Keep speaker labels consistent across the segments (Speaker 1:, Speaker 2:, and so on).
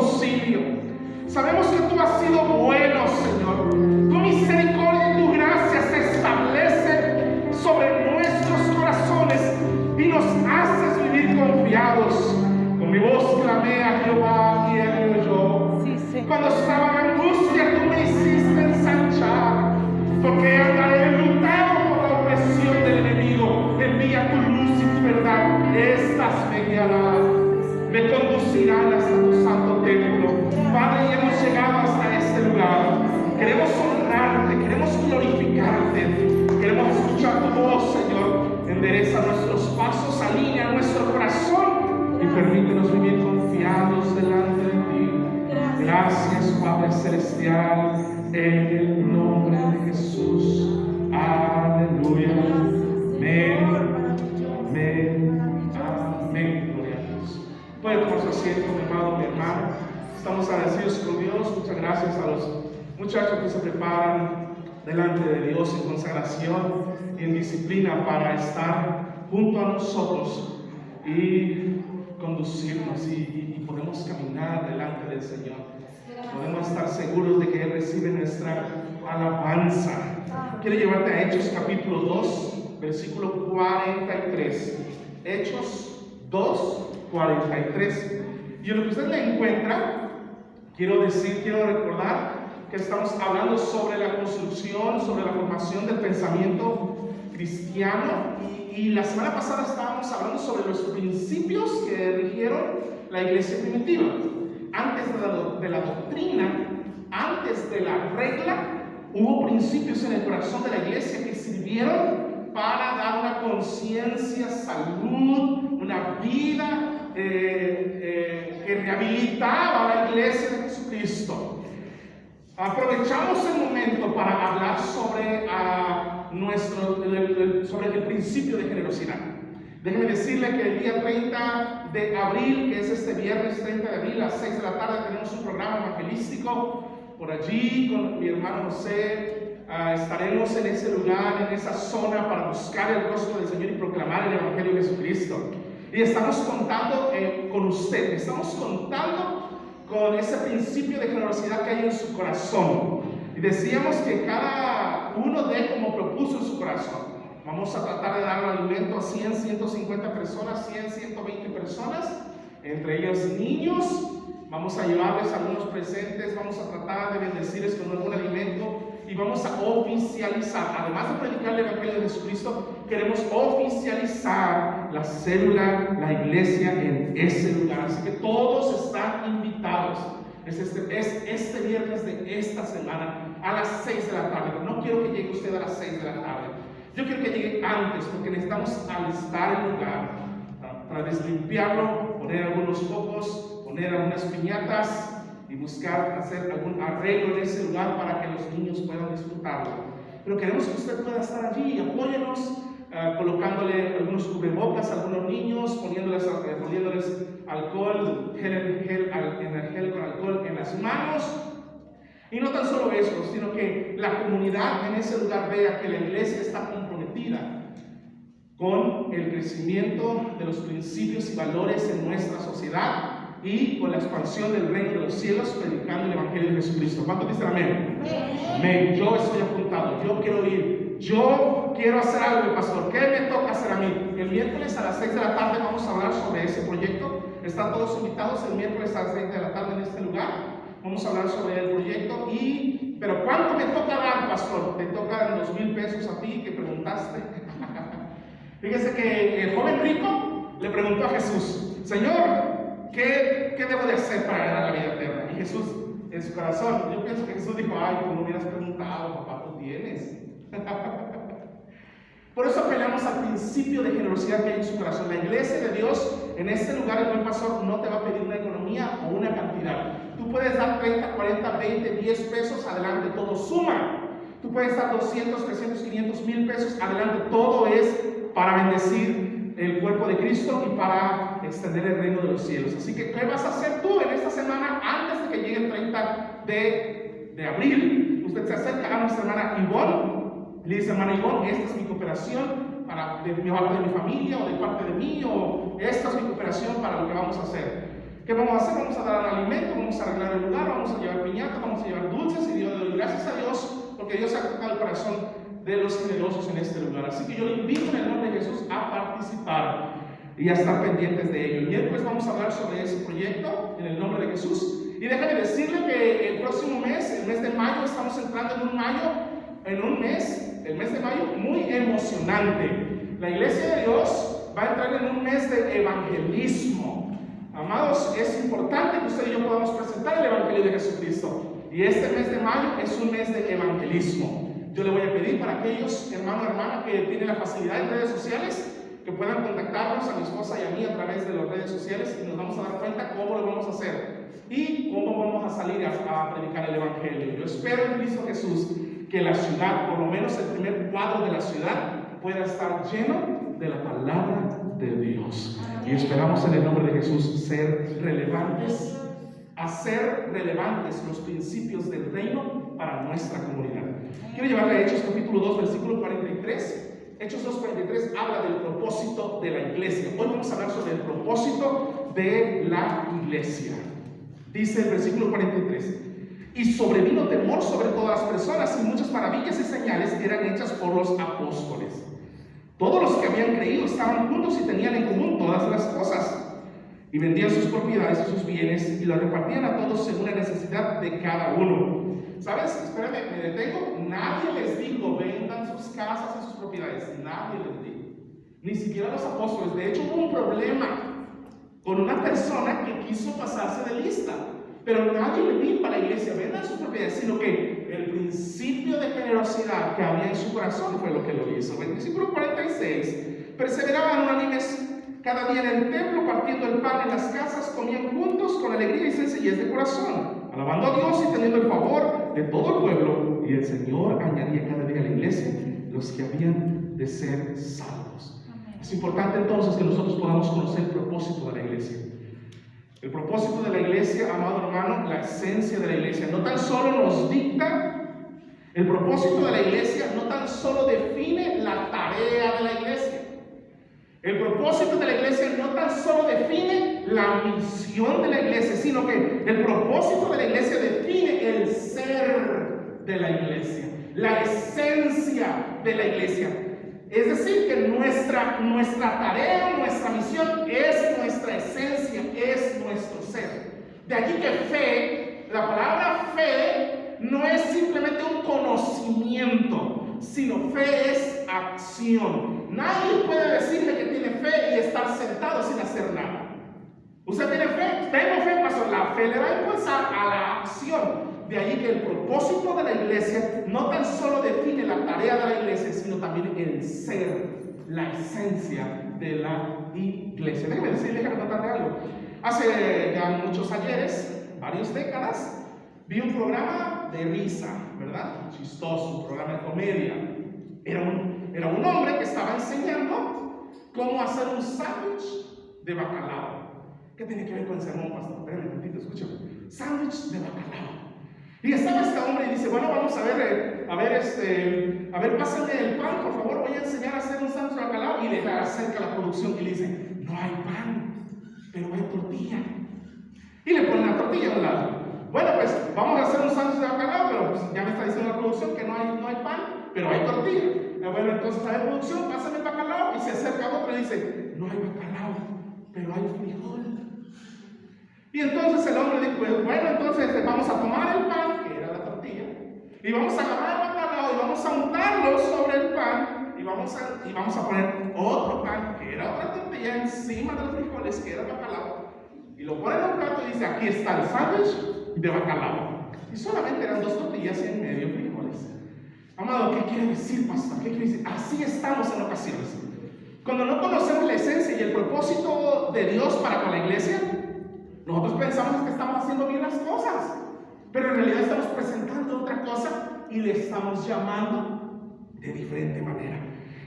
Speaker 1: auxilio. Sabemos que tú has sido bueno, Señor. Tu misericordia y tu gracia se establecen sobre nuestros corazones y nos haces vivir confiados. Con mi voz clamé a Jehová y él me oyó. Cuando estaba en angustia, tú me hiciste ensanchar, porque andaré enlutado por la opresión del enemigo. Envía tu luz y tu verdad, estas me guiarán, me conducirán hasta tu santo templo. Padre, ya hemos llegado hasta este lugar. Queremos honrarte, queremos glorificarte, queremos escuchar tu voz, Señor. Endereza nuestros pasos, alinea nuestro corazón y permítenos vivir confiados delante de ti. Gracias, Padre Celestial, en el nombre de Jesús. Aleluya. Amén. Amén. Amén. Gloria a Dios. Puede tomar su asiento, mi amado, mi hermano. Estamos agradecidos con Dios. Muchas gracias a los muchachos que se preparan delante de Dios en consagración y en disciplina para estar junto a nosotros y conducirnos y podemos caminar delante del Señor. Podemos estar seguros de que Él recibe nuestra alabanza. Quiero llevarte a Hechos capítulo 2, versículo 43. Hechos 2, 43. Y en lo que usted le encuentra, quiero recordar que estamos hablando sobre la construcción, sobre la formación del pensamiento cristiano. Y la semana pasada estábamos hablando sobre los principios que rigieron la iglesia primitiva. Antes de la doctrina, antes de la regla, hubo principios en el corazón de la iglesia que sirvieron para dar una conciencia, salud, una vida que rehabilitaba a la iglesia de Jesucristo. Aprovechamos el momento para hablar sobre el principio de generosidad. Déjeme decirle que el día 30 de abril, que es este viernes 30 de abril, a las 6 de la tarde, tenemos un programa evangelístico. Por allí, con mi hermano José, estaremos en ese lugar, en esa zona, para buscar el rostro del Señor y proclamar el Evangelio de Jesucristo. Y estamos contando con usted, estamos contando con ese principio de generosidad que hay en su corazón. Y decíamos que cada uno dé como propuso en su corazón. Vamos a tratar de dar alimento a 100, 150 personas, 100, 120 personas, entre ellos niños. Vamos a llevarles algunos presentes, vamos a tratar de bendecirles con algún alimento y vamos a oficializar, además de predicar el Evangelio de Jesucristo, queremos oficializar la célula, la iglesia en ese lugar. Así que todos están invitados. Es este viernes de esta semana a las 6 de la tarde. No quiero que llegue usted a las 6 de la tarde. Yo quiero que llegue antes, porque necesitamos alistar el lugar para deslimpiarlo, poner algunos focos, poner algunas piñatas y buscar hacer algún arreglo en ese lugar para que los niños puedan disfrutarlo. Pero queremos que usted pueda estar allí y apóyenos, colocándole algunos cubrebocas a algunos niños, poniéndoles alcohol, gel con alcohol en las manos. Y no tan solo eso, sino que la comunidad en ese lugar vea que la iglesia está comprometida con el crecimiento de los principios y valores en nuestra sociedad y con la expansión del reino de los cielos, predicando el Evangelio de Jesucristo. ¿Cuántos dicen amén? Amén. Yo estoy apuntado, yo quiero ir, yo quiero hacer algo, pastor. ¿Qué me toca hacer a mí? El miércoles a las 6 de la tarde vamos a hablar sobre ese proyecto. Están todos invitados el miércoles a las 6 de la tarde en este lugar. Vamos a hablar sobre el proyecto pero ¿cuánto me toca dar, pastor? Te tocan 2,000 pesos a ti que preguntaste. Fíjese que el joven rico le preguntó a Jesús: Señor, ¿qué debo de hacer para ganar la vida eterna? Y Jesús, en su corazón, yo pienso que Jesús dijo: ay, tú no hubieras preguntado, papá, tú tienes. Por eso apelamos al principio de generosidad que hay en su corazón. La iglesia de Dios, en este lugar, el buen pastor no te va a pedir una economía o una cantidad. Tú puedes dar 30, 40, 20, 10 pesos, adelante, todo suma. Tú puedes dar 200, 300, 500, 1000 pesos, adelante, todo es para bendecir el cuerpo de Cristo y para extender el reino de los cielos. Así que, ¿qué vas a hacer tú en esta semana antes de que llegue el 30 de abril? Usted se acerca a nuestra hermana Ivonne. Le dice: hermana Ivonne, esta es mi cooperación de parte de mi familia o de parte de mí, o esta es mi cooperación para lo que vamos a hacer. ¿Qué vamos a hacer? Vamos a dar alimento, vamos a arreglar el lugar, vamos a llevar piñata, vamos a llevar dulces, y yo doy gracias a Dios porque Dios ha tocado el corazón de los generosos en este lugar. Así que yo le invito en el nombre de Jesús a participar y a estar pendientes de ello. El miércoles vamos a hablar sobre ese proyecto en el nombre de Jesús. Y déjame decirle que el próximo mes, el mes de mayo, estamos entrando en un mes, el mes de mayo, muy emocionante. La Iglesia de Dios va a entrar en un mes de evangelismo. Amados, es importante que usted y yo podamos presentar el Evangelio de Jesucristo. Y este mes de mayo es un mes de evangelismo. Yo le voy a pedir para aquellos hermano o hermana que tienen la facilidad en redes sociales, que puedan contactarnos a mi esposa y a mí a través de las redes sociales, y nos vamos a dar cuenta cómo lo vamos a hacer y cómo vamos a salir a predicar el Evangelio. Yo espero en Cristo Jesús que la ciudad, por lo menos el primer cuadro de la ciudad, pueda estar lleno de la palabra de Dios. Y esperamos en el nombre de Jesús ser relevantes, hacer relevantes los principios del reino para nuestra comunidad. Quiero llevarle a Hechos capítulo 2, versículo 43. Hechos 2:43 habla del propósito de la iglesia. Hoy vamos a hablar sobre el propósito de la iglesia. Dice el versículo 43: y sobrevino temor sobre todas las personas, y muchas maravillas y señales eran hechas por los apóstoles. Todos los que habían creído estaban juntos y tenían en común todas las cosas, y vendían sus propiedades y sus bienes y los repartían a todos según la necesidad de cada uno. ¿Sabes? Espérame, me detengo. Nadie les dijo vendan sus casas y sus propiedades. Nadie les dijo, ni siquiera los apóstoles. De hecho, hubo un problema con una persona que quiso pasarse de lista, pero nadie le dijo a la iglesia vendan sus propiedades, sino que el principio de generosidad que había en su corazón fue lo que lo hizo. Versículo 46: perseveraban unánimes cada día en el templo, partiendo el pan en las casas, comían juntos con alegría y sencillez de corazón, alabando a Dios y teniendo el favor de todo el pueblo. Y el Señor añadía cada día a la iglesia los que habían de ser salvos. Es importante entonces que nosotros podamos conocer el propósito de la iglesia. El propósito de la iglesia, amado hermano, la esencia de la iglesia, no tan solo nos dicta, el propósito de la iglesia no tan solo define la tarea de la iglesia. El propósito de la iglesia no tan solo define la misión de la iglesia, sino que el propósito de la iglesia define el ser de la iglesia, la esencia de la iglesia. Es decir, que nuestra tarea, nuestra misión es nuestra esencia, es nuestro ser. De aquí que fe, la palabra fe no es simplemente un conocimiento, sino fe es acción. Nadie puede decirme que tiene fe y estar sentado sin hacer nada. ¿Usted tiene fe? Tengo fe, pastor. La fe le va a impulsar a la acción. De ahí que el propósito de la iglesia no tan solo define la tarea de la iglesia, sino también el ser, la esencia de la iglesia. Déjame contarle algo. Hace ya muchos ayeres, varias décadas, vi un programa de risa, ¿verdad? Chistoso, un programa de comedia. Era un hombre que estaba enseñando cómo hacer un sándwich de bacalao. ¿Qué tiene que ver con el sermón, pastor? Espérame un momentito, escúchame. Sándwich de bacalao. Y estaba este hombre y dice, bueno, vamos a ver, pásenme el pan, por favor, voy a enseñar a hacer un sándwich de bacalao. Y le acerca la producción y le dice, no hay pan, pero hay tortilla. Y le ponen la tortilla a un lado. Bueno, pues vamos a hacer un sándwich de bacalao, pero pues, ya me está diciendo la producción que no hay pan, pero hay tortilla. Bueno, entonces está de producción, pásame el bacalao. Y se acerca a otro y dice, no hay bacalao, pero hay frijol. Y entonces el hombre dijo, bueno, entonces vamos a tomar el pan, que era la tortilla, y vamos a agarrar el bacalao y vamos a untarlo sobre el pan, y vamos a poner otro pan, que era otra tortilla, encima de los frijoles, que era el bacalao, y lo ponen en un plato y dice, aquí está el sándwich de bacalao. Y solamente eran 2 tortillas y en medio frijoles. Amado, ¿qué quiere decir, pastor? ¿Qué quiere decir? Así estamos en ocasiones. Cuando no conocemos la esencia y el propósito de Dios para con la iglesia, nosotros pensamos que estamos haciendo bien las cosas, pero en realidad estamos presentando otra cosa y le estamos llamando de diferente manera.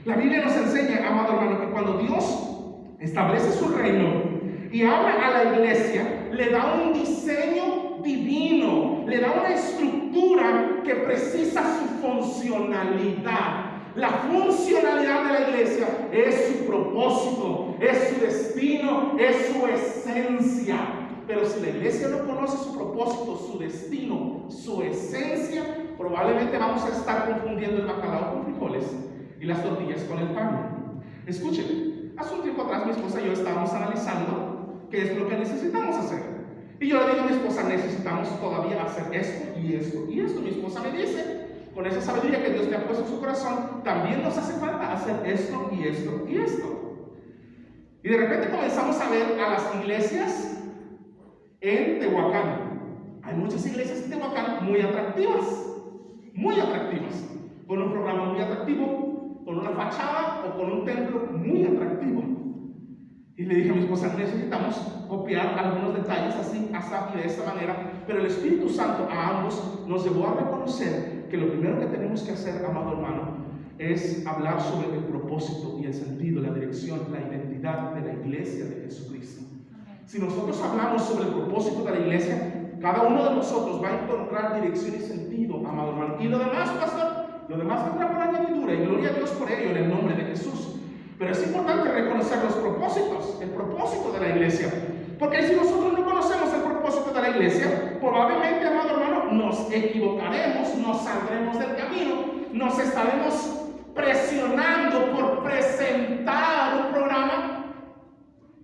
Speaker 1: La Biblia nos enseña, amado hermano, que cuando Dios establece su reino y habla a la iglesia, le da un diseño divino, le da una estructura que precisa su funcionalidad. La funcionalidad de la iglesia es su propósito, es su destino, es su esencia. Pero si la iglesia no conoce su propósito, su destino, su esencia, probablemente vamos a estar confundiendo el bacalao con frijoles y las tortillas con el pan. Escuchen, hace un tiempo atrás mi esposa y yo estábamos analizando qué es lo que necesitamos hacer. Y yo le digo a mi esposa, necesitamos todavía hacer esto y esto y esto. Mi esposa me dice, con esa sabiduría que Dios le ha puesto en su corazón, también nos hace falta hacer esto y esto y esto. Y de repente comenzamos a ver a las iglesias en Tehuacán. Hay muchas iglesias en Tehuacán muy atractivas, con un programa muy atractivo, con una fachada o con un templo muy atractivo. Y le dije a mi esposa, necesitamos copiar algunos detalles así, y de esta manera, pero el Espíritu Santo a ambos nos llevó a reconocer que lo primero que tenemos que hacer, amado hermano, es hablar sobre el propósito y el sentido, la dirección, la identidad de la iglesia de Jesucristo. Si nosotros hablamos sobre el propósito de la iglesia, cada uno de nosotros va a encontrar dirección y sentido, amado hermano. Y lo demás, pastor, lo demás vendrá por añadidura, y gloria a Dios por ello en el nombre de Jesús. Pero es importante reconocer los propósitos, el propósito de la iglesia. Porque si nosotros no conocemos el propósito de la iglesia, probablemente, amado hermano, nos equivocaremos, nos saldremos del camino, nos estaremos presionando por presentar un programa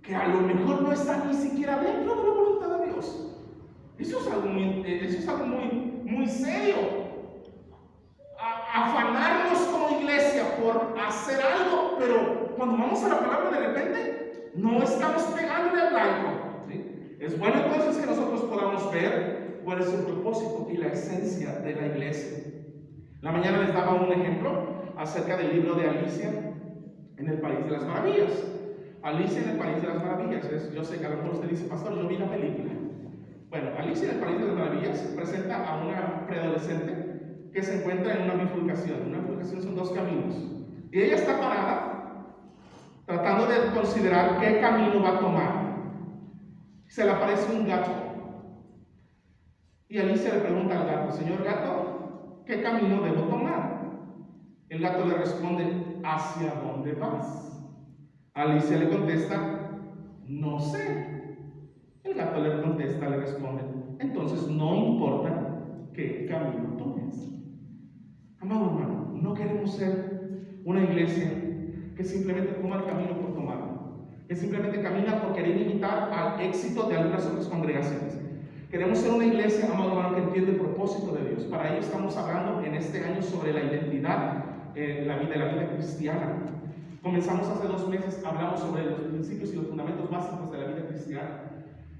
Speaker 1: que a lo mejor no está ni siquiera dentro de la voluntad de Dios. Eso es algo muy serio. Afanarnos como iglesia por hacer algo, pero cuando vamos a la palabra de repente no estamos pegándole al blanco, ¿sí? Es bueno entonces que nosotros podamos ver cuál es el propósito y la esencia de la iglesia. La mañana les daba un ejemplo acerca del libro de Alicia en el País de las Maravillas. Alicia en el País de las Maravillas. Yo sé que a lo mejor usted dice, pastor, yo vi la película. Bueno, Alicia en el País de las Maravillas presenta a una preadolescente que se encuentra en una bifurcación. Una bifurcación son dos caminos. Y ella está parada tratando de considerar qué camino va a tomar. Se le aparece un gato. Y Alicia le pregunta al gato, señor gato, ¿qué camino debo tomar? El gato le responde, ¿hacia dónde vas? Alicia le contesta, no sé. El gato le contesta, le responde, entonces no importa qué camino tomes. Amado hermano, no queremos ser una iglesia que simplemente toma el camino por tomarlo, que simplemente camina por querer imitar al éxito de algunas otras congregaciones. Queremos ser una iglesia, amado hermano, que entiende el propósito de Dios. Para ello estamos hablando en este año sobre la identidad de la vida cristiana. Comenzamos hace 2 meses, hablamos sobre los principios y los fundamentos básicos de la vida cristiana.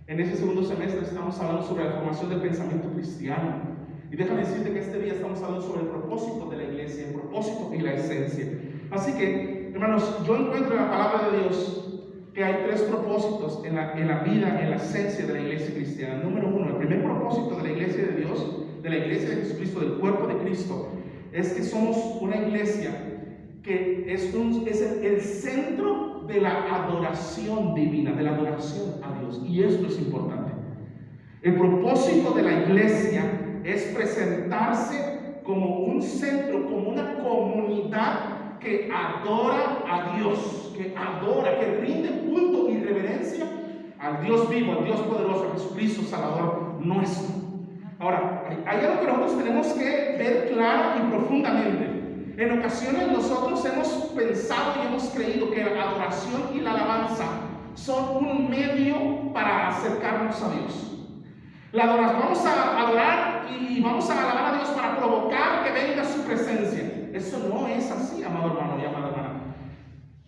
Speaker 1: En ese segundo semestre estamos hablando sobre la formación del pensamiento cristiano. Y déjame decirte que este día estamos hablando sobre el propósito de la iglesia, el propósito y la esencia. Así que, hermanos, yo encuentro en la palabra de Dios que hay 3 propósitos en la vida, en la esencia de la iglesia cristiana. Número 1, el primer propósito de la iglesia de Dios, de la iglesia de Jesucristo, del cuerpo de Cristo, es que somos una iglesia que es el centro de la adoración divina, de la adoración a Dios. Y esto es importante. El propósito de la iglesia es presentarse como un centro, como una comunidad que adora a Dios, que rinde culto y reverencia al Dios vivo, al Dios poderoso, a Jesucristo, Salvador nuestro. Ahora, hay algo que nosotros tenemos que ver claro y profundamente. En ocasiones nosotros hemos pensado y hemos creído que la adoración y la alabanza son un medio para acercarnos a Dios. Vamos a adorar y vamos a alabar a Dios para provocar que venga su presencia. Eso no es así, amado hermano y amada hermana.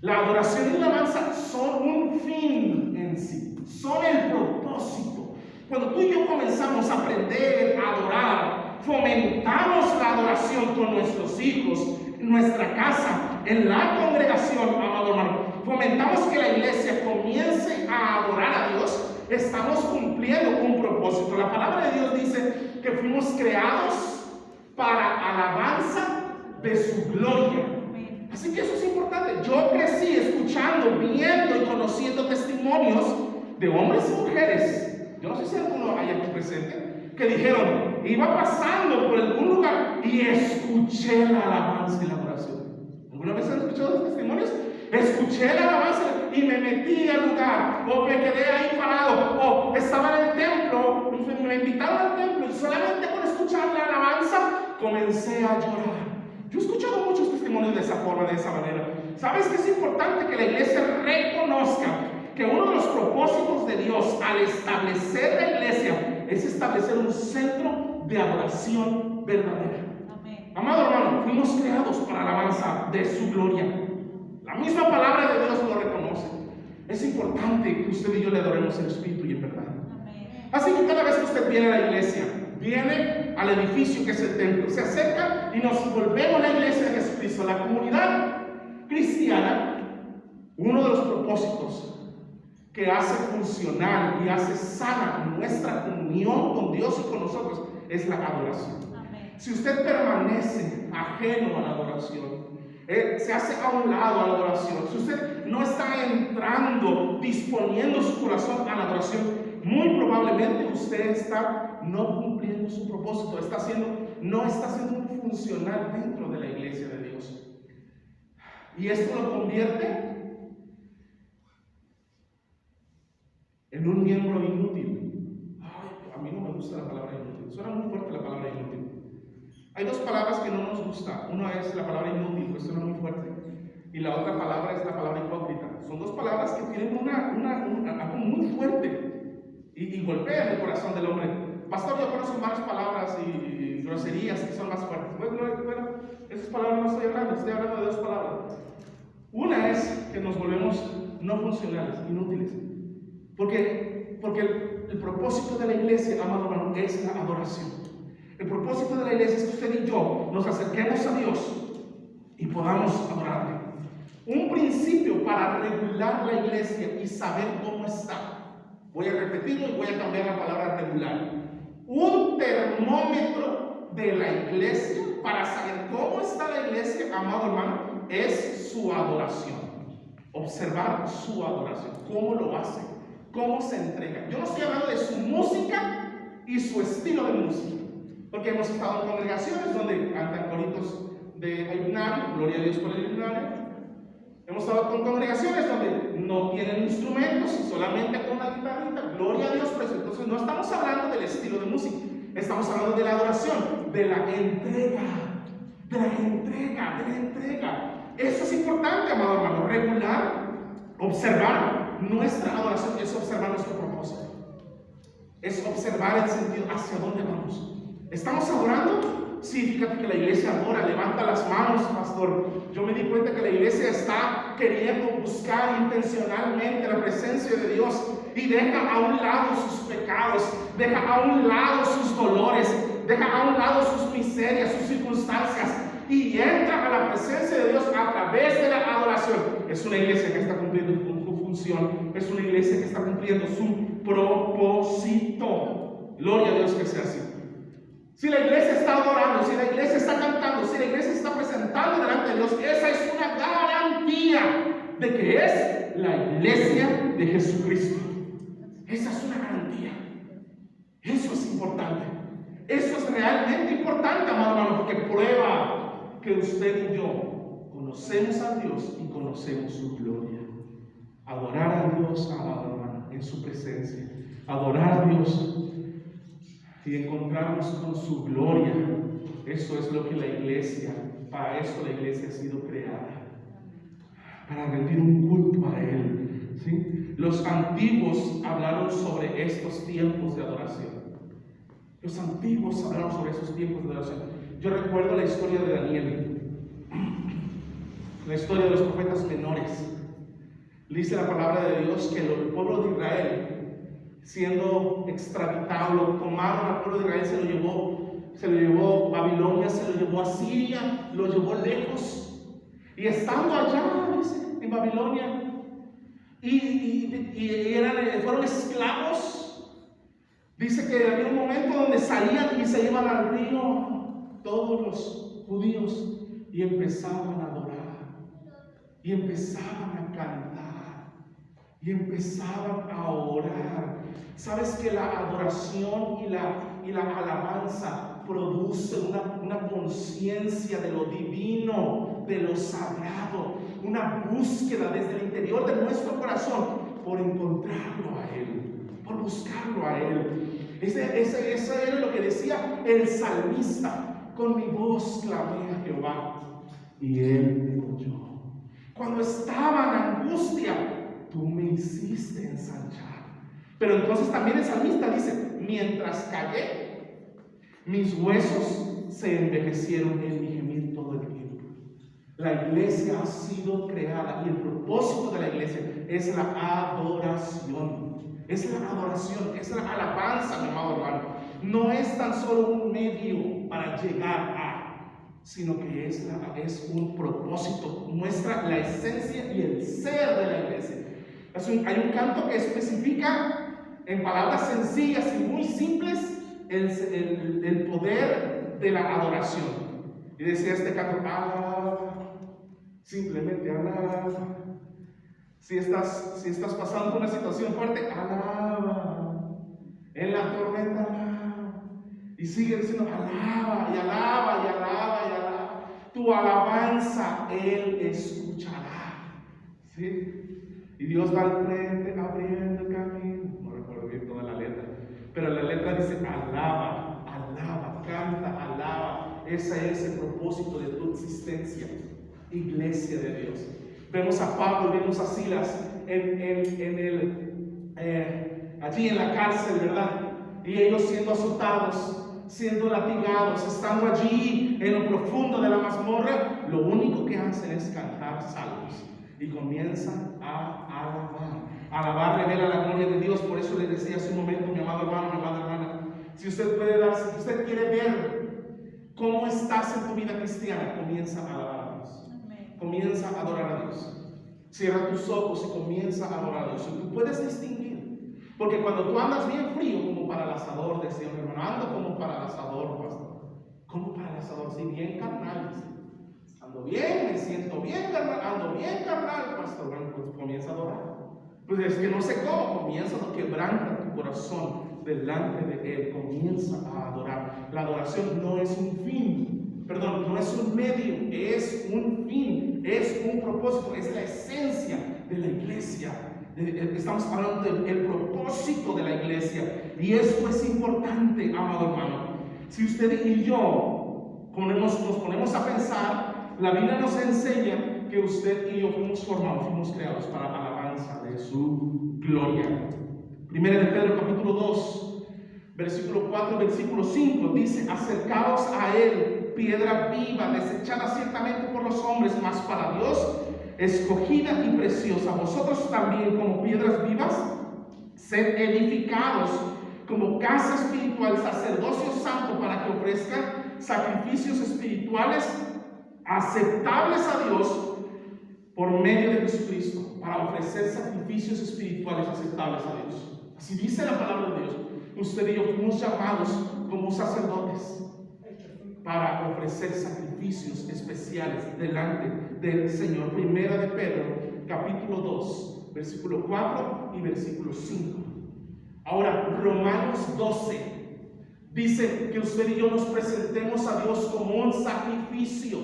Speaker 1: La adoración y la alabanza son un fin en sí, son el propósito. Cuando tú y yo comenzamos a aprender a adorar, fomentamos la adoración con nuestros hijos, en nuestra casa, en la congregación, amado hermano, fomentamos que la iglesia comience a adorar a Dios. Estamos cumpliendo un propósito. La palabra de Dios dice que fuimos creados para alabanza de su gloria. Así que eso es importante. Yo crecí escuchando, viendo y conociendo testimonios de hombres y mujeres. Yo no sé si alguno hay aquí presente, que dijeron, iba pasando por algún lugar y escuché la alabanza y la adoración. ¿Alguna vez han escuchado los testimonios? Escuché la alabanza y me metí al lugar, o me quedé ahí parado, o estaba en el templo, y me invitaron al templo y solamente con escuchar la alabanza comencé a llorar. Yo he escuchado muchos testimonios de esa forma, de esa manera. ¿Sabes que es importante que la iglesia reconozca que uno de los propósitos de Dios al establecer la iglesia es establecer un centro de adoración verdadera? Amén. Amado hermano, fuimos creados para alabanza de su gloria. La misma palabra de Dios lo reconoce. Es importante que usted y yo le adoremos en espíritu y en verdad. Amén. Así que cada vez que usted viene a la iglesia, viene al edificio que es el templo, se acerca y nos volvemos a la iglesia de Jesucristo, la comunidad cristiana. Uno de los propósitos que hace funcional y hace sana nuestra comunión con Dios y con nosotros es la adoración. Amén. Si usted permanece ajeno a la adoración, se hace a un lado a la adoración, si usted no está entrando, disponiendo su corazón a la adoración, muy probablemente usted está no cumpliendo su propósito, no está siendo funcional dentro de la iglesia de Dios. Y esto lo convierte en un miembro inútil. Ay, a mí no me gusta la palabra inútil, suena muy fuerte la palabra inútil. Hay dos palabras que no nos gusta. Una es la palabra inútil, que suena muy fuerte, y la otra palabra es la palabra hipócrita. Son dos palabras que tienen algo muy fuerte y golpean el corazón del hombre. Pastor, yo conozco varias palabras y groserías que son más fuertes. Bueno, esas palabras no estoy hablando de dos palabras. Una es que nos volvemos no funcionales, inútiles. Porque el propósito de la iglesia, amado hermano, es la adoración. El propósito de la iglesia es que usted y yo nos acerquemos a Dios y podamos adorarle. Un principio para regular la iglesia y saber cómo está. Voy a repetirlo y voy a cambiar la palabra regular. Un termómetro de la iglesia para saber cómo está la iglesia, amado hermano, es su adoración. Observar su adoración. ¿Cómo lo hace? ¿Cómo se entrega? Yo no estoy hablando de su música y su estilo de música, porque hemos estado en congregaciones donde cantan coritos de himnario, gloria a Dios por el himnario. Hemos estado con congregaciones donde no tienen instrumentos, solamente con una guitarrita, gloria a Dios por eso. Entonces no estamos hablando del estilo de música, estamos hablando de la adoración, de la entrega, de la entrega. Eso es importante, amado hermano, regular, observar. Nuestra adoración es observar nuestro propósito, es observar el sentido hacia dónde vamos. ¿Estamos adorando? Sí, fíjate que la iglesia adora, levanta las manos, pastor. Yo me di cuenta que la iglesia está queriendo buscar intencionalmente la presencia de Dios y deja a un lado sus pecados, deja a un lado sus dolores, deja a un lado sus miserias, sus circunstancias y entra a la presencia de Dios a través de la adoración. Es una iglesia que está cumpliendo su función, es una iglesia que está cumpliendo su propósito. Gloria a Dios que sea así. Si la iglesia está adorando, si la iglesia está cantando, si la iglesia está presentando delante de Dios, esa es una garantía de que es la iglesia de Jesucristo. Esa es una garantía. Eso es importante. Eso es realmente importante, amado hermano, porque prueba que usted y yo conocemos a Dios y conocemos su gloria. Adorar a Dios, amado hermano, en su presencia. Adorar a Dios y encontrarnos con su gloria. Eso es lo que la iglesia, para eso la iglesia ha sido creada, para rendir un culto a Él, ¿sí? Los antiguos hablaron sobre estos tiempos de adoración. Los antiguos hablaron sobre esos tiempos de adoración. Yo recuerdo la historia de Daniel, la historia de los profetas menores. Dice la palabra de Dios que el pueblo de Israel, siendo extraditado, lo tomaron al pueblo de Israel, se lo llevó Babilonia, se lo llevó a Siria, lo llevó lejos. Y estando allá, dice, en Babilonia, fueron esclavos. Dice que había un momento donde salían y se iban al río todos los judíos y empezaban a adorar, y empezaban a cantar, y empezaban a orar. Sabes que la adoración y la alabanza produce una conciencia de lo divino, de lo sagrado, una búsqueda desde el interior de nuestro corazón por encontrarlo a Él, por buscarlo a Él. Eso era lo que decía el salmista: con mi voz clamé a Jehová y Él me oyó. Cuando estaba en angustia, tú me hiciste ensanchar. Pero entonces también el salmista dice: mientras callé, mis huesos se envejecieron en mi gemir todo el tiempo. La iglesia ha sido creada y el propósito de la iglesia es la adoración. Es la adoración, es la alabanza, mi amado hermano. No es tan solo un medio para llegar a, sino que es un propósito. Muestra la esencia y el ser de la iglesia. Hay un canto que especifica en palabras sencillas y muy simples el poder de la adoración. Y decía este canto: alaba, simplemente alaba. Si estás pasando por una situación fuerte, alaba. En la tormenta, alaba. Y sigue diciendo: alaba y alaba y alaba y alaba. Tu alabanza Él escuchará. ¿Sí? Y Dios va al frente abriendo el camino. No recuerdo bien toda la letra, pero la letra dice: alaba, alaba, canta, alaba. Ese es el propósito de tu existencia, iglesia de Dios. Vemos a Pablo, vemos a Silas allí en la cárcel, ¿verdad? Y ellos siendo azotados, siendo latigados, estando allí en lo profundo de la mazmorra, lo único que hacen es cantar salmos. Y comienzan a alabar, revela la gloria de Dios. Por eso les decía hace un momento, mi amado hermano, mi amada hermana, si usted quiere ver cómo estás en tu vida cristiana, comienza a alabar a Dios. Comienza a adorar a Dios. Cierra tus ojos y comienza a adorar a Dios. Y tú puedes distinguir, porque cuando tú andas bien frío, como para el asador, decía un hermano, ando como para el asador, pastor. ¿Cómo para el asador? Sí, bien carnal, dice. Ando bien, me siento bien carnal, ando bien carnal, pastor. Bueno, pues comienza a adorar. Pues es que no sé cómo, comienza a quebrantar tu corazón delante de Él, comienza a adorar. La adoración no es un fin, no es un medio, es un fin, es un propósito, es la esencia de la iglesia. Estamos hablando del propósito de la iglesia, y esto es importante, amado hermano. Si usted y yo nos ponemos a pensar, la Biblia nos enseña que usted y yo fuimos creados para la alabanza de su gloria. Primera de Pedro capítulo 2, versículo 4, versículo 5 dice: acercaos a Él, piedra viva, desechada ciertamente por los hombres, mas para Dios escogida y preciosa. Vosotros también, como piedras vivas, sed edificados como casa espiritual, sacerdocio santo, para que ofrezcan sacrificios espirituales aceptables a Dios por medio de Jesucristo, para ofrecer sacrificios espirituales aceptables a Dios. Así dice la palabra de Dios. Usted y yo fuimos llamados como sacerdotes para ofrecer sacrificios especiales delante del Señor. Primera de Pedro, capítulo 2, versículo 4 y versículo 5. Ahora, Romanos 12 dice que usted y yo nos presentemos a Dios como un sacrificio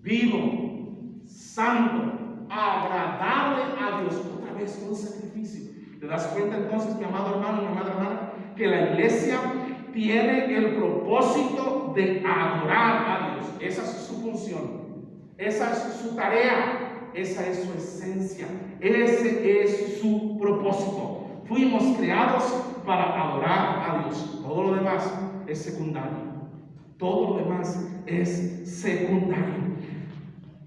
Speaker 1: vivo, santo, agradable a Dios. Otra vez un sacrificio. ¿Te das cuenta entonces, mi amado hermano, mi amada hermana, que la iglesia tiene el propósito de adorar a Dios? Esa es su función, esa es su tarea, esa es su esencia, ese es su propósito. Fuimos creados para adorar a Dios. Todo lo demás es secundario. Todo lo demás es secundario.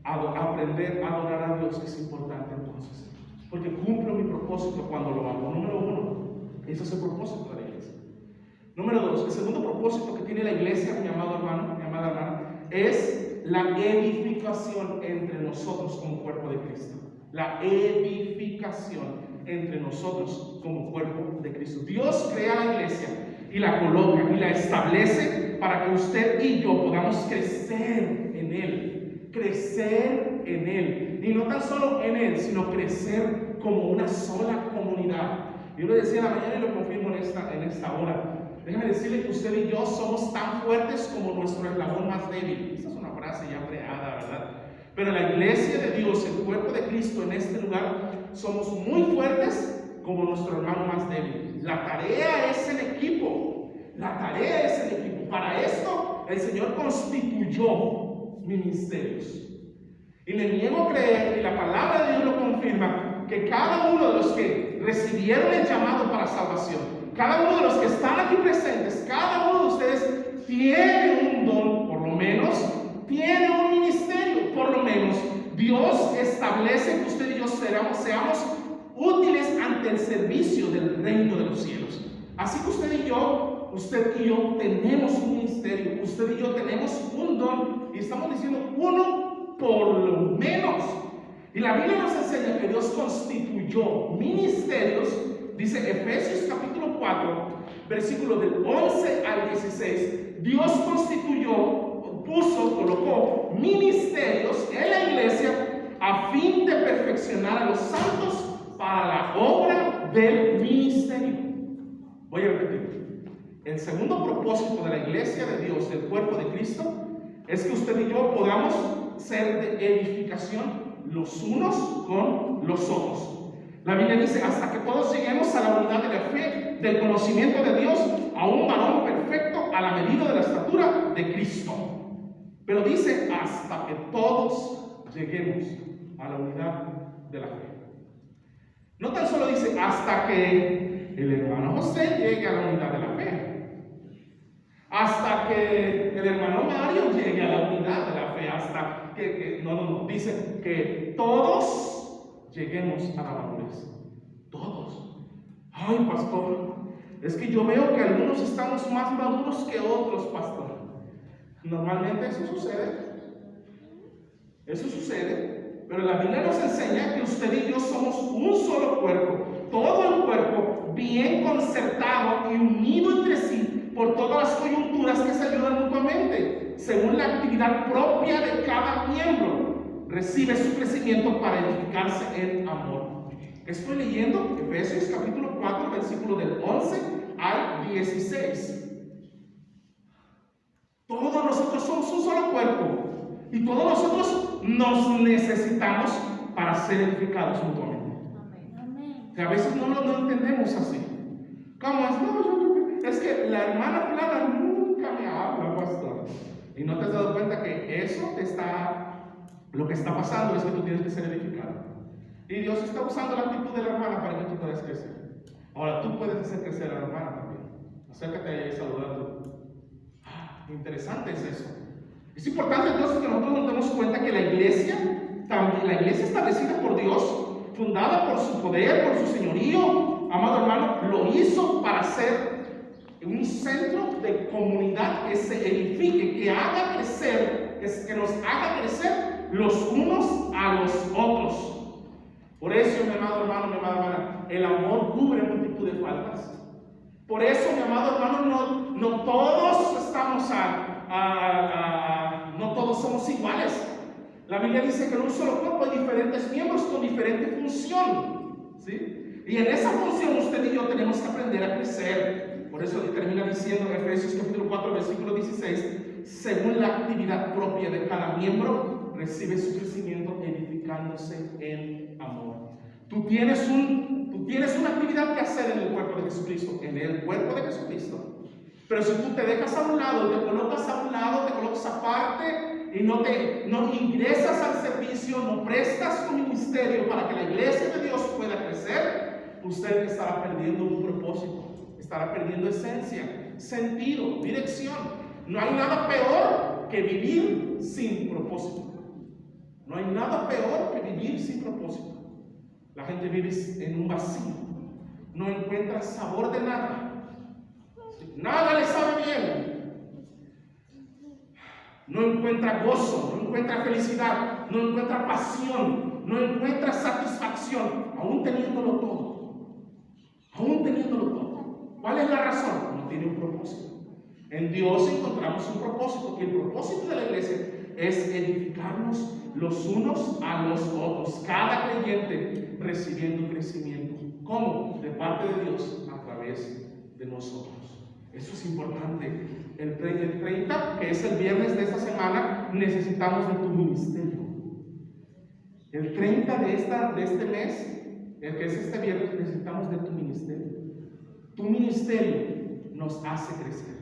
Speaker 1: Aprender a adorar a Dios es importante entonces, porque cumplo mi propósito cuando lo hago. Número uno, ese es el propósito de la iglesia. Número dos, el segundo propósito que tiene la iglesia, mi amado hermano, mi amada hermana, es la edificación entre nosotros como cuerpo de Cristo. La edificación entre nosotros como cuerpo de Cristo. Dios crea la iglesia y la coloca y la establece para que usted y yo podamos crecer en Él. Crecer en Él. Y no tan solo en Él, sino crecer como una sola comunidad. Yo le decía en la mañana y lo confirmo en esta hora. Déjeme decirle que usted y yo somos tan fuertes como nuestro eslabón más débil. Esa es una frase ya creada, ¿verdad? Pero la iglesia de Dios, el cuerpo de Cristo en este lugar, somos muy fuertes como nuestro hermano más débil. La tarea es el equipo. La tarea es el equipo. Para esto, el Señor constituyó ministerios. Y le niego a creer, y la palabra de Dios lo confirma, que cada uno de los que recibieron el llamado para salvación, cada uno de los que están aquí presentes, cada uno de ustedes tiene un don, por lo menos, tiene un ministerio, por lo menos. Dios establece que usted y yo seamos útiles ante el servicio del reino de los cielos. Así que usted y yo tenemos un ministerio, usted y yo tenemos un don, y estamos diciendo uno por lo menos. Y la Biblia nos enseña que Dios constituyó ministerios, dice Efesios capítulo 4, versículos del 11 al 16. Dios colocó ministerios en la iglesia a fin de perfeccionar a los santos para la obra del ministerio. Voy a repetir. El segundo propósito de la iglesia de Dios, del cuerpo de Cristo, es que usted y yo podamos ser de edificación los unos con los otros. La Biblia dice, hasta que todos lleguemos a la unidad de la fe, del conocimiento de Dios, a un varón perfecto a la medida de la estatura de Cristo. Pero dice, hasta que todos lleguemos a la unidad de la fe. No tan solo dice, hasta que el hermano José llegue a la unidad de la fe, hasta que el hermano Mario llegue a la unidad de la fe, hasta que no, dice que todos lleguemos a la madurez. Todos. Ay, pastor, es que yo veo que algunos estamos más maduros que otros, pastor. Normalmente eso sucede, pero la Biblia nos enseña que usted y yo somos un solo cuerpo, todo el cuerpo bien concertado y unido entre sí por todas las coyunturas que se ayudan mutuamente, según la actividad propia de cada miembro, recibe su crecimiento para edificarse en amor. Estoy leyendo Efesios capítulo 4, versículo del 11 al 16. Todos nosotros somos un solo cuerpo y todos nosotros nos necesitamos para ser edificados mutuamente. Que a veces no lo entendemos así. ¿Cómo es? No, es que la hermana fulana nunca me habla, pastor. Y no te has dado cuenta que lo que está pasando es que tú tienes que ser edificado. Y Dios está usando la actitud de la hermana para que tú puedas crecer. Ahora tú puedes hacer crecer a la hermana también. Acércate a ella y saludando. Interesante es eso. Es importante entonces que nosotros nos demos cuenta que la iglesia establecida por Dios, fundada por su poder, por su señorío, amado hermano, lo hizo para ser un centro de comunidad que se edifique, que haga crecer, que nos haga crecer los unos a los otros. Por eso, mi amado hermano, mi amada hermana, el amor cubre multitud de faltas. Por eso, mi amado hermano, no todos estamos no todos somos iguales. La Biblia dice que en un solo cuerpo hay diferentes miembros con diferente función, ¿sí? Y en esa función usted y yo tenemos que aprender a crecer. Por eso termina diciendo en Efesios capítulo 4, versículo 16, según la actividad propia de cada miembro, recibe su crecimiento edificándose en amor. Tú tienes una actividad que hacer en el cuerpo de Jesucristo, Pero si tú te dejas a un lado, te colocas aparte y no ingresas al servicio, no prestas tu ministerio para que la iglesia de Dios pueda crecer, usted estará perdiendo un propósito, estará perdiendo esencia, sentido, dirección. No hay nada peor que vivir sin propósito. No hay nada peor que vivir sin propósito. La gente vive en un vacío, no encuentra sabor de nada, nada le sabe bien, no encuentra gozo, no encuentra felicidad, no encuentra pasión, no encuentra satisfacción, aún teniéndolo todo. ¿Cuál es la razón? No tiene un propósito. En Dios encontramos un propósito, y el propósito de la iglesia es edificarnos los unos a los otros, cada creyente recibiendo crecimiento. ¿Cómo? De parte de Dios, a través de nosotros. Eso es importante. El 30, que es el viernes de esta semana, necesitamos de tu ministerio. El 30 de este mes, el que es este viernes, necesitamos de tu ministerio. Tu ministerio nos hace crecer.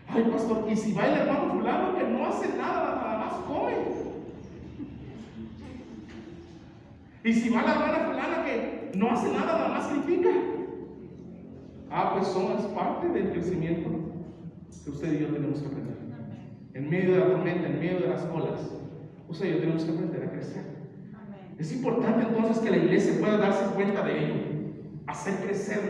Speaker 1: Ay, pastor, ¿y si va el hermano fulano que no hace nada, nada más come? ¿Y si va la hermana fulana que no hace nada, nada más critica? Pues somos parte del crecimiento que usted y yo tenemos que aprender. En medio de la tormenta, en medio de las olas, usted y yo tenemos que aprender a crecer. Es importante entonces que la iglesia pueda darse cuenta de ello, hacer crecer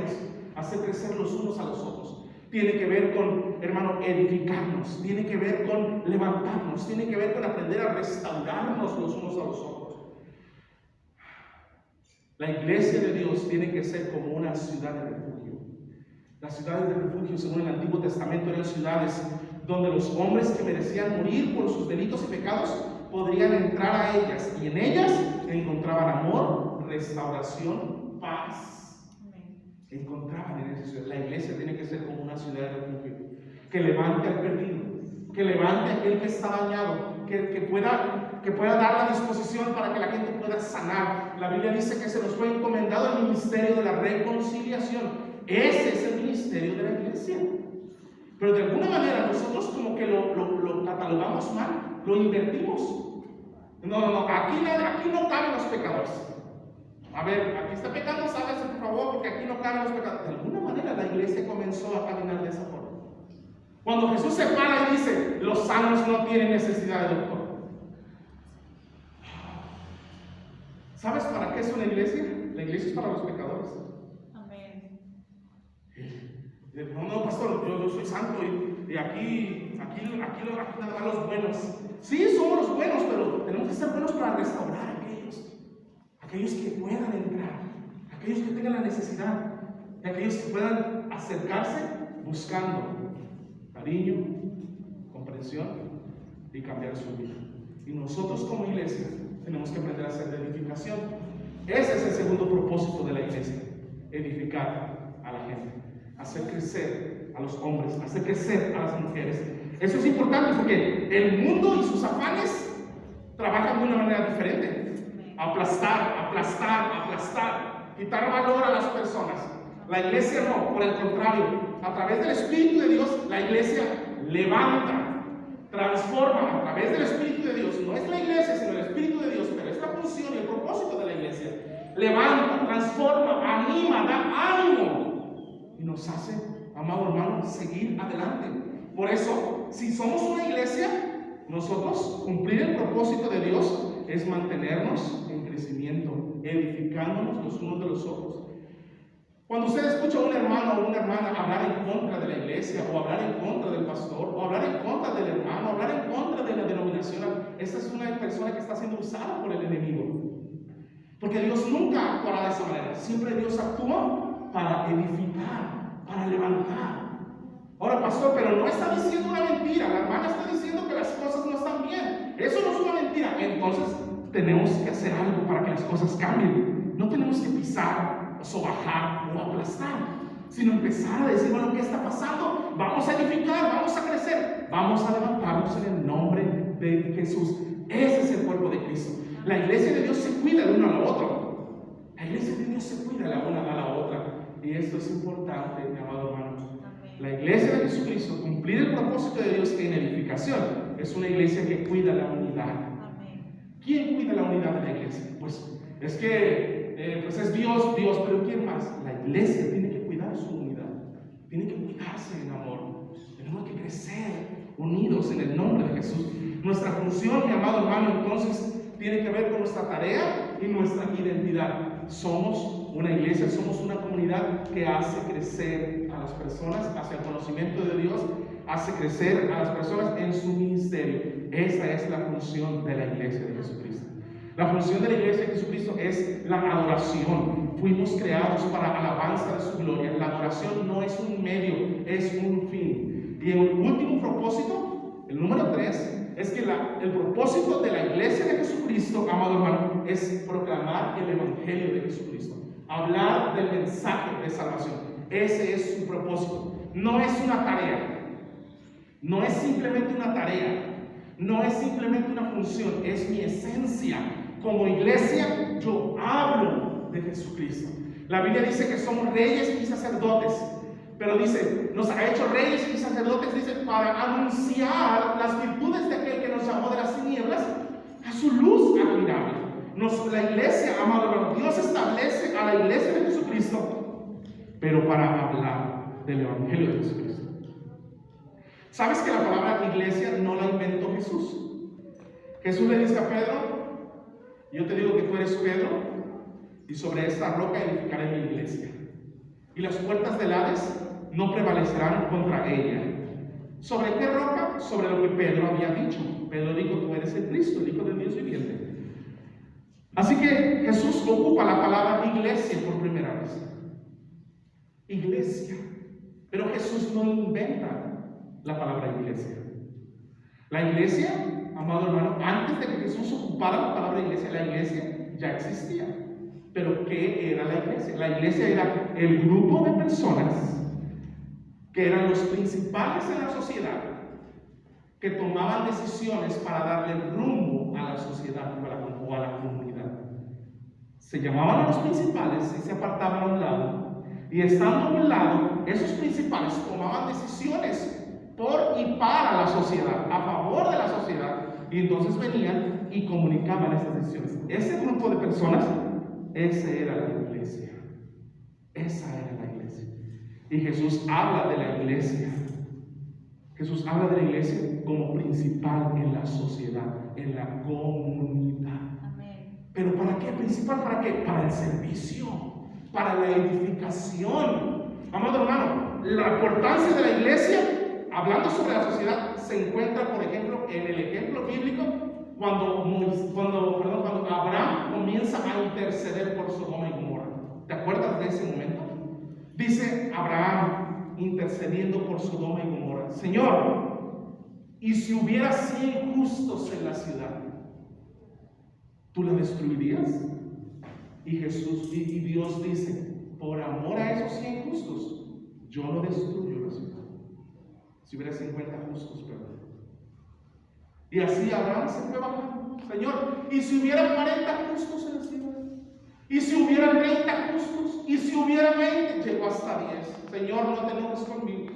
Speaker 1: los unos a los otros. Tiene que ver con, hermano, edificarnos, tiene que ver con levantarnos, tiene que ver con aprender a restaurarnos los unos a los otros. La iglesia de Dios tiene que ser como una ciudad de refugio. Las ciudades de refugio, según el Antiguo Testamento, eran ciudades donde los hombres que merecían morir por sus delitos y pecados podrían entrar a ellas, y en ellas encontraban amor, restauración, paz. Encontraban en esa ciudad. La iglesia tiene que ser como una ciudad de refugio, que levante al perdido, que levante a aquel que está dañado, que pueda dar la disposición para que la gente pueda sanar. La Biblia dice que se nos fue encomendado el ministerio de la reconciliación. Ese es el ministerio de la iglesia. Pero de alguna manera nosotros como que lo catalogamos mal, lo invertimos. No, aquí no caben los pecadores. A ver, aquí está pecando, sálgase por favor, porque aquí no caben los pecadores. De alguna manera la iglesia comenzó a caminar de esa forma. Cuando Jesús se para y dice, los sanos no tienen necesidad de doctor. ¿Sabes para qué es una iglesia? La iglesia es para los pecadores. Amén. No, pastor, yo soy santo y aquí nada más los buenos. Sí, somos los buenos, pero tenemos que ser buenos para restaurar a aquellos que puedan entrar, aquellos que tengan la necesidad, y aquellos que puedan acercarse buscando cariño, comprensión y cambiar su vida. Y nosotros como iglesia tenemos que aprender a hacer de edificación. Ese es el segundo propósito de la iglesia: edificar a la gente, hacer crecer a los hombres, hacer crecer a las mujeres. Eso es importante porque el mundo y sus afanes trabajan de una manera diferente. Aplastar, quitar valor a las personas. La iglesia no, por el contrario, a través del Espíritu de Dios, la iglesia levanta, transforma a través del Espíritu de Dios. No es la iglesia, sino el Espíritu de Dios, pero es la función y el propósito de la iglesia. Levanta, transforma, anima, da ánimo y nos hace, amado hermano, seguir adelante. Por eso, si somos una iglesia, nosotros cumplir el propósito de Dios es mantenernos en crecimiento, edificándonos los unos de los otros. Cuando usted escucha a un hermano o una hermana hablar en contra de la iglesia, o hablar en contra del pastor, o hablar en contra del hermano, o hablar en contra de la denominación, esa es una persona que está siendo usada por el enemigo. Porque Dios nunca actuará de esa manera. Siempre Dios actúa para edificar, para levantar. Ahora, pastor, pero no está diciendo una mentira. La hermana está diciendo que las cosas no están bien. Eso no es una mentira. Entonces, tenemos que hacer algo para que las cosas cambien. No tenemos que pisar, sobajar o aplastar, sino empezar a decir, bueno, ¿qué está pasando? Vamos a edificar, vamos a crecer, vamos a levantarnos en el nombre de Jesús. Ese es el cuerpo de Cristo. La iglesia de Dios se cuida de uno al otro. La iglesia de Dios se cuida de la una a la otra. Y esto es importante, mi amado hermano. La iglesia de Jesucristo, cumplir el propósito de Dios en edificación, es una iglesia que cuida la unidad. ¿Quién cuida la unidad de la iglesia? Pues es que pues es Dios, pero ¿quién más? La iglesia tiene que cuidar su unidad, tiene que cuidarse en amor. Tenemos que crecer unidos en el nombre de Jesús. Nuestra función, mi amado hermano, entonces tiene que ver con nuestra tarea y nuestra identidad. Somos una iglesia, somos una comunidad que hace crecer a las personas hacia el conocimiento de Dios, hace crecer a las personas en su ministerio. Esa es la función de la iglesia de Jesucristo. La función de la iglesia de Jesucristo es la adoración. Fuimos creados para alabanza de su gloria. La adoración no es un medio, es un fin. Y el último propósito, el número 3, es que el propósito de la iglesia de Jesucristo, amado hermano, es proclamar el evangelio de Jesucristo, hablar del mensaje de salvación. Ese es su propósito. No es una tarea, no es simplemente una tarea, no es simplemente una función, es mi esencia. como iglesia, yo hablo de Jesucristo. La Biblia dice que somos reyes y sacerdotes, pero dice, nos ha hecho reyes y sacerdotes, dice, para anunciar las virtudes de aquel que nos llamó de las tinieblas a su luz admirable. La iglesia, amado hermano, Dios establece a la iglesia de Jesucristo, pero para hablar del evangelio de Jesucristo. ¿Sabes que la palabra iglesia no la inventó Jesús? Jesús le dice a Pedro, yo te digo que tú eres Pedro, y sobre esta roca edificaré mi iglesia, y las puertas del Hades no prevalecerán contra ella. ¿Sobre qué roca? Sobre lo que Pedro había dicho. Pedro dijo, tú eres el Cristo, el Hijo del Dios viviente. Así que Jesús ocupa la palabra iglesia por primera vez. Iglesia. Pero Jesús no inventa la palabra iglesia. La iglesia, amado hermano, antes de que Jesús ocupara la palabra iglesia ya existía. Pero ¿qué era la iglesia? La iglesia era el grupo de personas que eran los principales en la sociedad, que tomaban decisiones para darle rumbo a la sociedad o a la comunidad. Se llamaban a los principales y se apartaban a un lado. Y estando a un lado, esos principales tomaban decisiones por y para la sociedad, a favor de la sociedad. Y entonces venían y comunicaban esas decisiones. Ese grupo de personas, esa era la iglesia. Esa era la iglesia. Y Jesús habla de la iglesia. Jesús habla de la iglesia como principal en la sociedad, en la comunidad. Amén. ¿Pero para qué? ¿Principal para qué? Para el servicio, para la edificación. Amado hermano, la importancia de la iglesia, hablando sobre la sociedad, se encuentra, por ejemplo, en el ejemplo bíblico, cuando Abraham comienza a interceder por Sodoma y Gomorra. ¿Te acuerdas de ese momento? Dice Abraham intercediendo por Sodoma y Gomorra: Señor, ¿y si hubiera 100 justos en la ciudad, tú la destruirías? Y Dios dice: por amor a esos 100 justos, yo no destruyo la ciudad. Si hubiera 50 justos, perdón. Y así Abraham se fue bajando. Señor, ¿y si hubiera 40 justos en la ciudad? ¿Y si hubiera 30 justos? ¿Y si hubiera 20? Llegó hasta 10. Señor, no te enojes conmigo.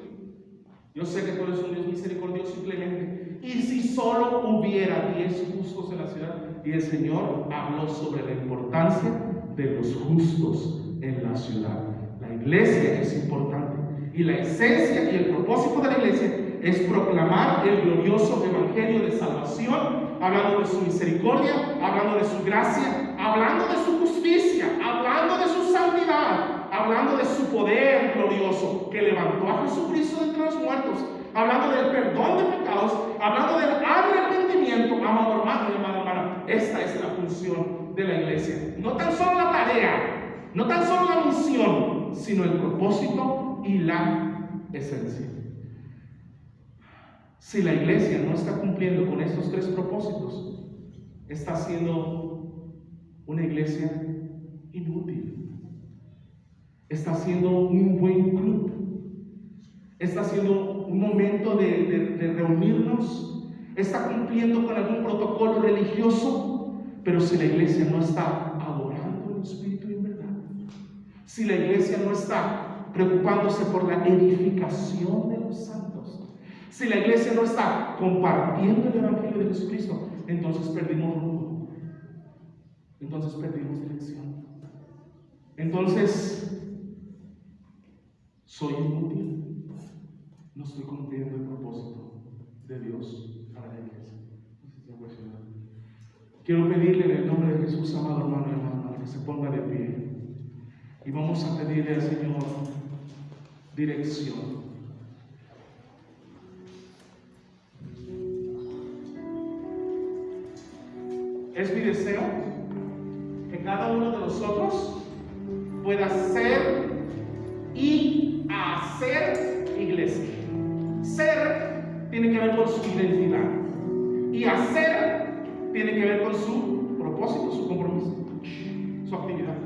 Speaker 1: Yo sé que tú eres un Dios misericordioso y clemente. ¿Y si solo hubiera 10 justos en la ciudad? Y el Señor habló sobre la importancia de los justos en la ciudad. La iglesia es importante. Y la esencia y el propósito de la iglesia es proclamar el glorioso evangelio de salvación, hablando de su misericordia, hablando de su gracia, hablando de su justicia, hablando de su santidad, hablando de su poder glorioso que levantó a Jesucristo de entre los muertos, hablando del perdón de pecados, hablando del arrepentimiento. Amado hermano y amada hermana, esta es la función de la iglesia. No tan solo la tarea, no tan solo la misión, sino el propósito y la esencia. Si la iglesia no está cumpliendo con estos 3 propósitos, está siendo una iglesia inútil. Está siendo un buen club. Está siendo un momento de reunirnos. Está cumpliendo con algún protocolo religioso. Pero si la iglesia no está adorando en espíritu y en verdad, si la iglesia no está preocupándose por la edificación de los santos, si la iglesia no está compartiendo el evangelio de Jesucristo, entonces perdimos rumbo, entonces perdimos dirección, entonces soy inútil, no estoy cumpliendo el propósito de Dios para la iglesia. Quiero pedirle en el nombre de Jesús, amado hermano y hermana, que se ponga de pie y vamos a pedirle al Señor dirección. Es mi deseo que cada uno de nosotros pueda ser y hacer iglesia. Ser tiene que ver con su identidad y hacer tiene que ver con su propósito, su compromiso, su actividad.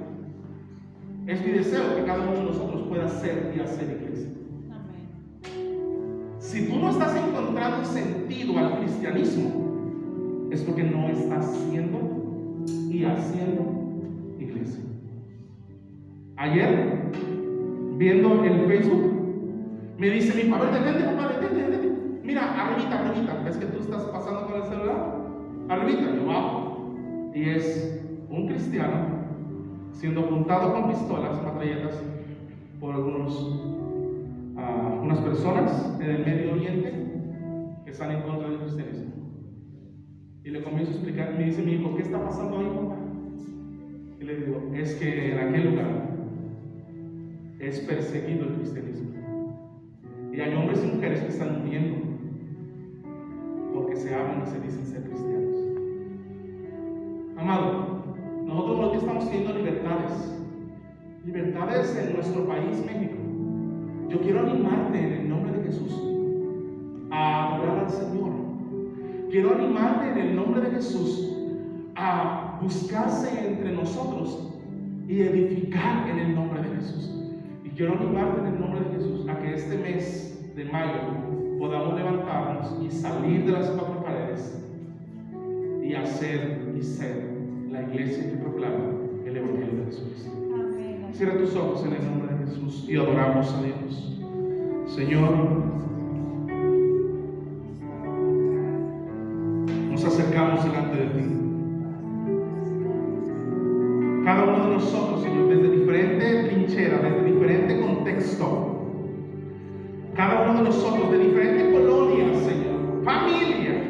Speaker 1: Es mi deseo que cada uno de nosotros pueda ser y hacer iglesia. Amén. Si tú no estás encontrando sentido al cristianismo, es porque no estás siendo y haciendo iglesia. Ayer, viendo el Facebook, me dice mi papá, detente papá, detente. Mira, arribita, ¿ves que tú estás pasando con el celular? Arribita, yo bajo, y es un cristiano siendo apuntado con pistolas, metralletas, por unas personas en el Medio Oriente que están en contra del cristianismo. Y le comienzo a explicar, me dice mi hijo, ¿qué está pasando ahí, papá? Y le digo, es que en aquel lugar es perseguido el cristianismo. Y hay hombres y mujeres que están muriendo porque se hablan y se dicen ser cristianos. Amado, nosotros lo que estamos teniendo libertades en nuestro país, México. Yo quiero animarte en el nombre de Jesús a adorar al Señor. Quiero animarte en el nombre de Jesús a buscarse entre nosotros y edificar en el nombre de Jesús. Y quiero animarte en el nombre de Jesús a que este mes de mayo podamos levantarnos y salir de las cuatro paredes y hacer y ser la iglesia que proclama el Evangelio de Jesucristo. Cierra tus ojos en el nombre de Jesús y adoramos a Dios. Señor, nos acercamos delante de ti. Cada uno de nosotros, Señor, desde diferente trinchera, desde diferente contexto, cada uno de nosotros de diferente colonia, Señor, familia,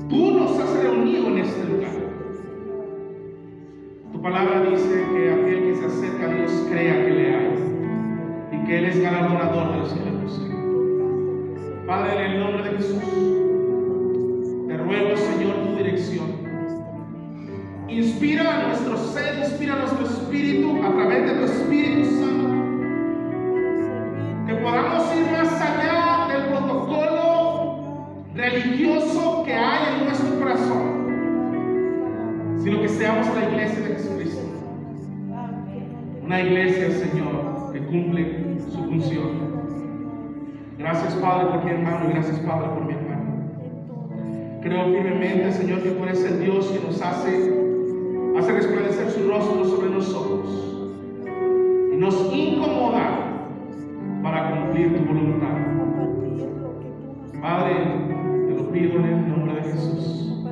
Speaker 1: tú nos has reunido en este lugar. Tu palabra dice que aquel que se acerca a Dios crea que le hay y que Él es galardonador de los que le buscan. Padre, en el nombre de Jesús, te ruego, Señor, tu dirección. Inspira a nuestro ser, inspira a nuestro espíritu a través de tu Espíritu Santo. Que podamos ir más allá del protocolo religioso que hay en nuestro corazón, sino que seamos la iglesia de Jesucristo. Una iglesia, Señor, que cumple su función. Gracias, Padre, por mi hermano, y gracias, Padre, por mi hermano. Creo firmemente, Señor, que tú eres el Dios que nos hace resplandecer su rostro sobre nosotros y nos incomoda para cumplir tu voluntad. Padre, te lo pido en el nombre de Jesús,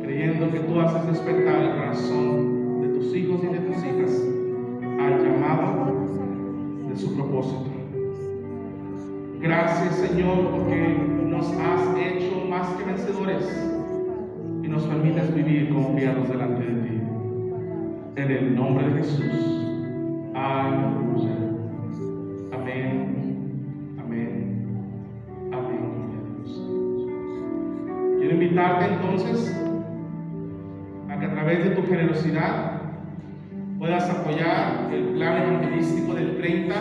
Speaker 1: creyendo que tú haces despertar el corazón de tus hijos y de tus hijas al llamado de su propósito. Gracias, Señor, porque nos has hecho más que vencedores y nos permites vivir confiados delante de ti. En el nombre de Jesús. Aleluya. Amén. Amén. Amén. Quiero invitarte entonces a que a través de tu generosidad puedas apoyar el plan evangelístico del 30